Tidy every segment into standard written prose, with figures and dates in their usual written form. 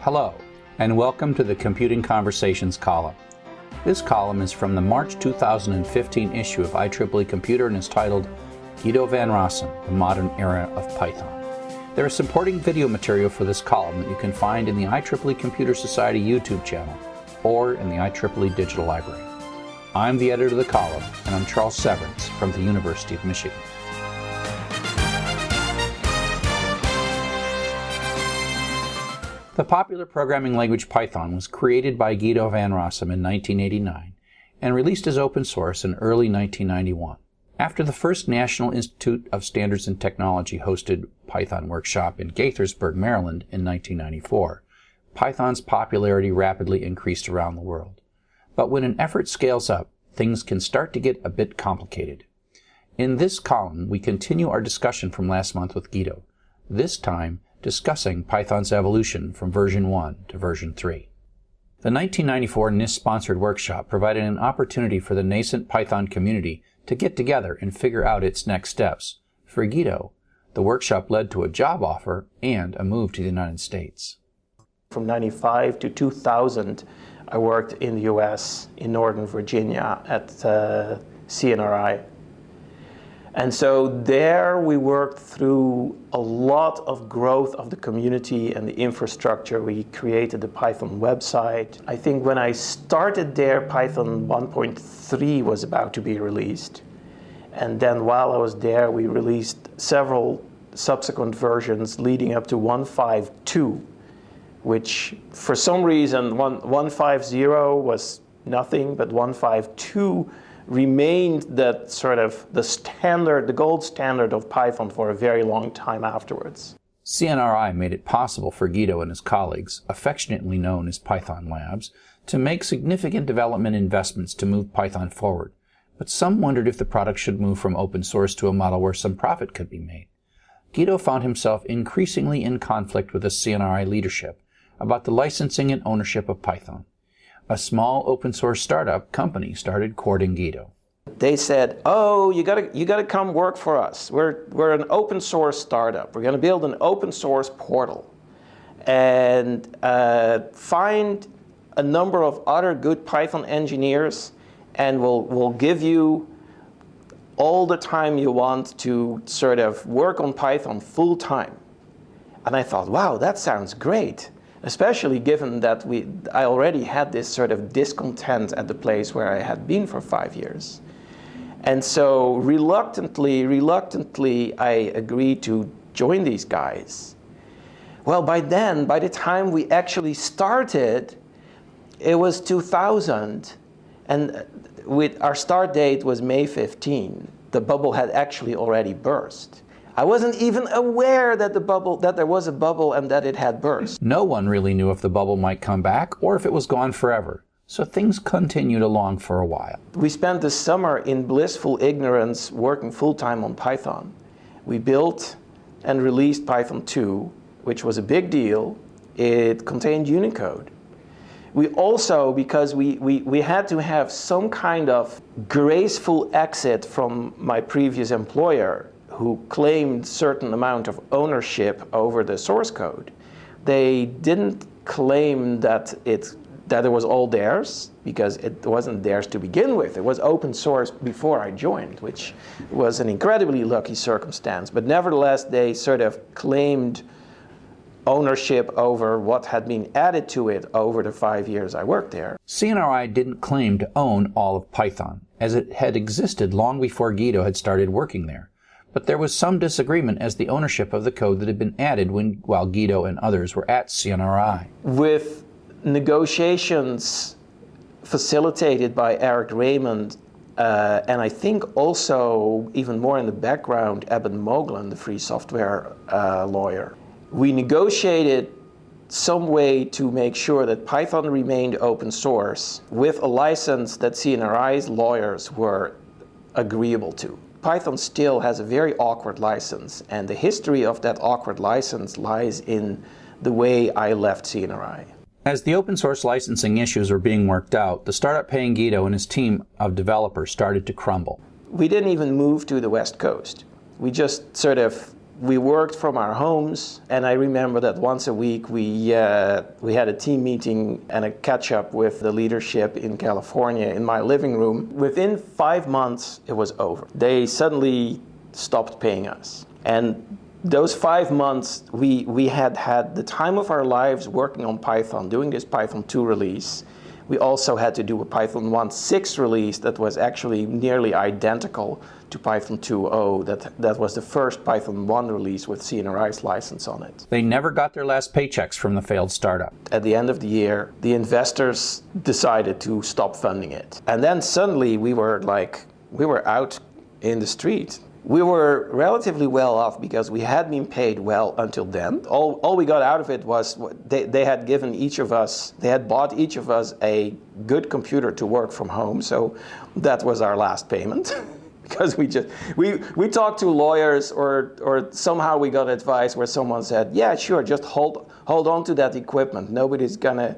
Hello, and welcome to the Computing Conversations column. This column is from the March 2015 issue of IEEE Computer and is titled Guido van Rossum, The Modern Era of Python. There is supporting video material for this column that you can find in the IEEE Computer Society YouTube channel or in the IEEE Digital Library. I'm the editor of the column, and I'm Charles Severance from the University of Michigan. The popular programming language Python was created by Guido van Rossum in 1989 and released as open source in early 1991. After the first National Institute of Standards and Technology hosted Python workshop in Gaithersburg, Maryland in 1994, Python's popularity rapidly increased around the world. But when an effort scales up, things can start to get a bit complicated. In this column, we continue our discussion from last month with Guido, this time discussing Python's evolution from version 1 to version 3. The 1994 NIST-sponsored workshop provided an opportunity for the nascent Python community to get together and figure out its next steps. For Guido, the workshop led to a job offer and a move to the United States. From 1995 to 2000, I worked in the US, in Northern Virginia, at CNRI. And so there we worked through a lot of growth of the community and the infrastructure. We created the Python website. I think when I started there, Python 1.3 was about to be released. And then while I was there, we released several subsequent versions leading up to 1.5.2, which for some reason 1.5.0 was nothing, but 1.5.2 remained that sort of the standard, the gold standard of Python for a very long time afterwards. CNRI made it possible for Guido and his colleagues, affectionately known as Python Labs, to make significant development investments to move Python forward. But some wondered if the product should move from open source to a model where some profit could be made. Guido found himself increasingly in conflict with the CNRI leadership about the licensing and ownership of Python. A small open source startup company started courting Guido. They said, "Oh, you gotta come work for us. We're an open source startup. We're gonna build an open source portal, and find a number of other good Python engineers, and we'll give you all the time you want to sort of work on Python full time." And I thought, wow, that sounds great. Especially given that I already had this sort of discontent at the place where I had been for 5 years. And so reluctantly, I agreed to join these guys. Well, by the time we actually started, it was 2000, and our start date was May 15. The bubble had actually already burst. I wasn't even aware that there was a bubble and that it had burst. No one really knew if the bubble might come back or if it was gone forever, so things continued along for a while. We spent the summer in blissful ignorance working full-time on Python. We built and released Python 2, which was a big deal. It contained Unicode. We also, because we had to have some kind of graceful exit from my previous employer, who claimed certain amount of ownership over the source code. They didn't claim that it was all theirs, because it wasn't theirs to begin with. It was open source before I joined, which was an incredibly lucky circumstance. But nevertheless, they sort of claimed ownership over what had been added to it over the 5 years I worked there. CNRI didn't claim to own all of Python, as it had existed long before Guido had started working there. But there was some disagreement as the ownership of the code that had been added while Guido and others were at CNRI. With negotiations facilitated by Eric Raymond, and I think also even more in the background, Eben Moglen, the free software lawyer, we negotiated some way to make sure that Python remained open source with a license that CNRI's lawyers were agreeable to. Python still has a very awkward license, and the history of that awkward license lies in the way I left CNRI. As the open source licensing issues were being worked out, the startup paying Guido and his team of developers started to crumble. We didn't even move to the West Coast. We just sort of we worked from our homes, and I remember that once a week we had a team meeting and a catch-up with the leadership in California in my living room. Within 5 months, it was over. They suddenly stopped paying us. And those 5 months, we had the time of our lives working on Python, doing this Python 2 release. We also had to do a Python 1.6 release that was actually nearly identical to Python 2.0. That was the first Python 1 release with CNRI's license on it. They never got their last paychecks from the failed startup. At the end of the year, the investors decided to stop funding it. And then suddenly we were out in the street. We were relatively well off because we had been paid well until then. All we got out of it was they had given each of us, they had bought each of us a good computer to work from home. So that was our last payment. Because we talked to lawyers or somehow we got advice where someone said, yeah, sure, just hold on to that equipment. Nobody's gonna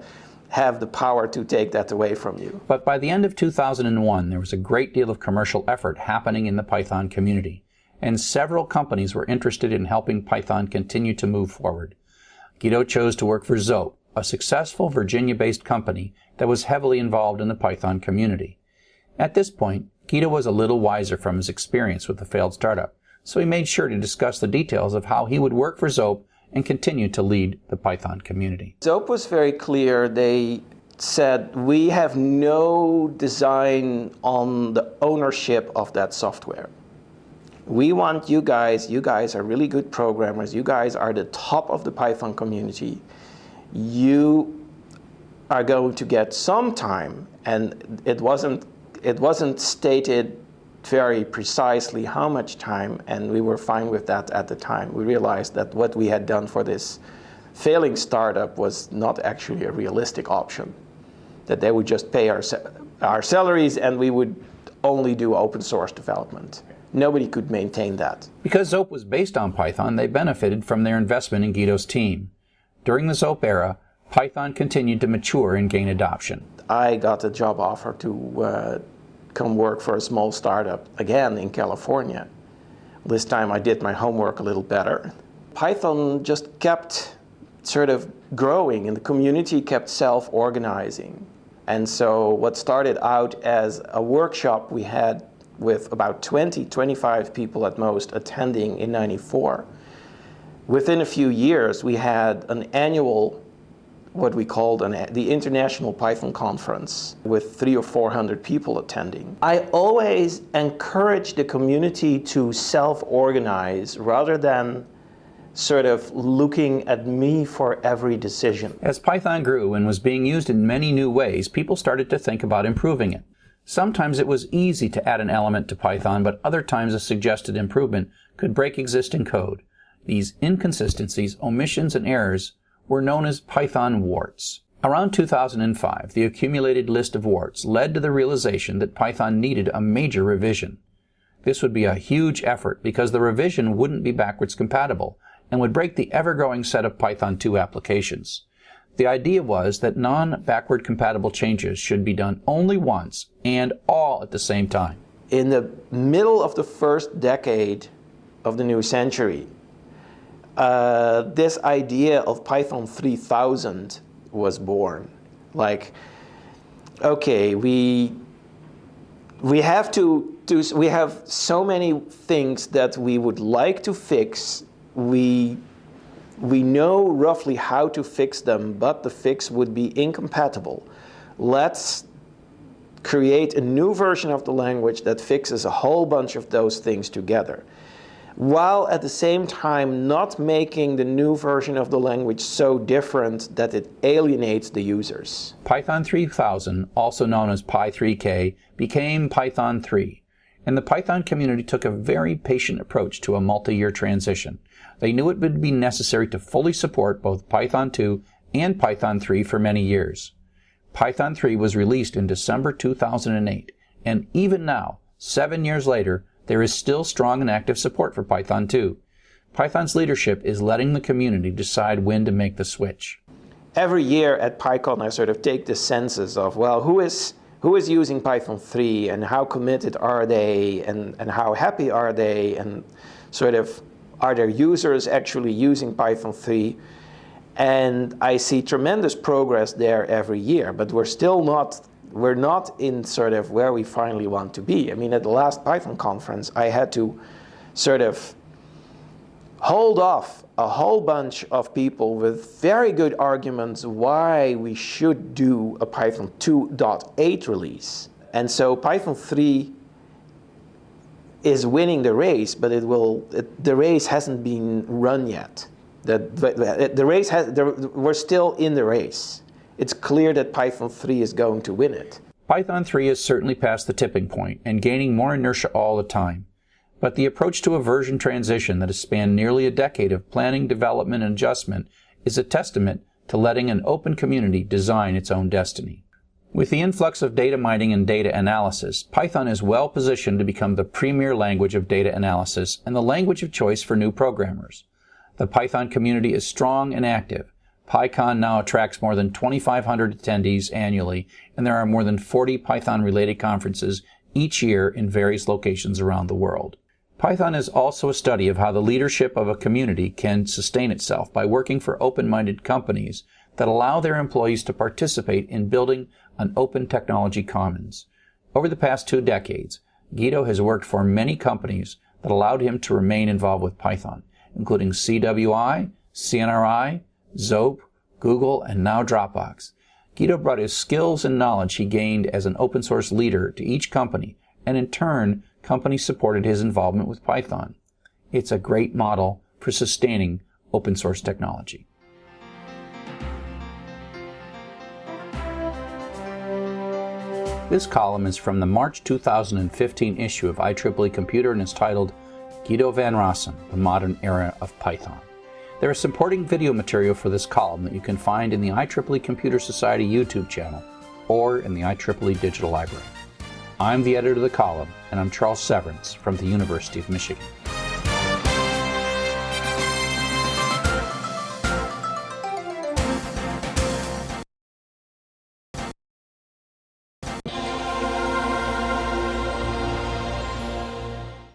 have the power to take that away from you. But by the end of 2001, there was a great deal of commercial effort happening in the Python community, and several companies were interested in helping Python continue to move forward. Guido chose to work for Zope, a successful Virginia-based company that was heavily involved in the Python community. At this point, Guido was a little wiser from his experience with the failed startup, so he made sure to discuss the details of how he would work for Zope and continue to lead the Python community. Zope was very clear. They said, we have no design on the ownership of that software. We want you guys are really good programmers, you guys are the top of the Python community. You are going to get some time, and it wasn't stated very precisely how much time, and we were fine with that at the time. We realized that what we had done for this failing startup was not actually a realistic option, that they would just pay our salaries and we would only do open source development. Nobody could maintain that. Because Zope was based on Python, they benefited from their investment in Guido's team. During the Zope era, Python continued to mature and gain adoption. I got a job offer to come work for a small startup, again in California. This time I did my homework a little better. Python just kept sort of growing and the community kept self-organizing. And so what started out as a workshop we had with about 25 people at most attending in '94, within a few years we had an annual, what we called the International Python Conference with 300 or 400 people attending. I always encourage the community to self-organize rather than sort of looking at me for every decision. As Python grew and was being used in many new ways, people started to think about improving it. Sometimes it was easy to add an element to Python, but other times a suggested improvement could break existing code. These inconsistencies, omissions, and errors were known as Python warts. Around 2005, the accumulated list of warts led to the realization that Python needed a major revision. This would be a huge effort because the revision wouldn't be backwards compatible and would break the ever-growing set of Python 2 applications. The idea was that non-backward compatible changes should be done only once and all at the same time. In the middle of the first decade of the new century, this idea of Python 3000 was born. Like, okay, we have so many things that we would like to fix. We know roughly how to fix them, but the fix would be incompatible. Let's create a new version of the language that fixes a whole bunch of those things together, while at the same time not making the new version of the language so different that it alienates the users. Python 3000, also known as Py3K, became Python 3, and the Python community took a very patient approach to a multi-year transition. They knew it would be necessary to fully support both Python 2 and Python 3 for many years. Python 3 was released in December 2008, and even now, 7 years later, there is still strong and active support for Python 2. Python's leadership is letting the community decide when to make the switch. Every year at PyCon I sort of take the census of, well, who is using Python 3 and how committed are they and how happy are they, and sort of Are there users actually using Python 3? And I see tremendous progress there every year, but we're not in sort of where we finally want to be. I mean, at the last Python conference, I had to sort of hold off a whole bunch of people with very good arguments why we should do a Python 2.8 release. And so Python 3 is winning the race, but the race hasn't been run yet. We're still in the race. It's clear that Python 3 is going to win it. Python 3 is certainly past the tipping point and gaining more inertia all the time. But the approach to a version transition that has spanned nearly a decade of planning, development, and adjustment is a testament to letting an open community design its own destiny. With the influx of data mining and data analysis, Python is well positioned to become the premier language of data analysis and the language of choice for new programmers. The Python community is strong and active. PyCon now attracts more than 2,500 attendees annually, and there are more than 40 Python-related conferences each year in various locations around the world. Python is also a study of how the leadership of a community can sustain itself by working for open-minded companies that allow their employees to participate in building an open technology commons. Over the past 2 decades, Guido has worked for many companies that allowed him to remain involved with Python, including CWI, CNRI, Zope, Google, and now Dropbox. Guido brought his skills and knowledge he gained as an open source leader to each company, and in turn, companies supported his involvement with Python. It's a great model for sustaining open source technology. This column is from the March 2015 issue of IEEE Computer and is titled Guido van Rossum, The Modern Era of Python. There is supporting video material for this column that you can find in the IEEE Computer Society YouTube channel or in the IEEE Digital Library. I'm the editor of the column, and I'm Charles Severance from the University of Michigan.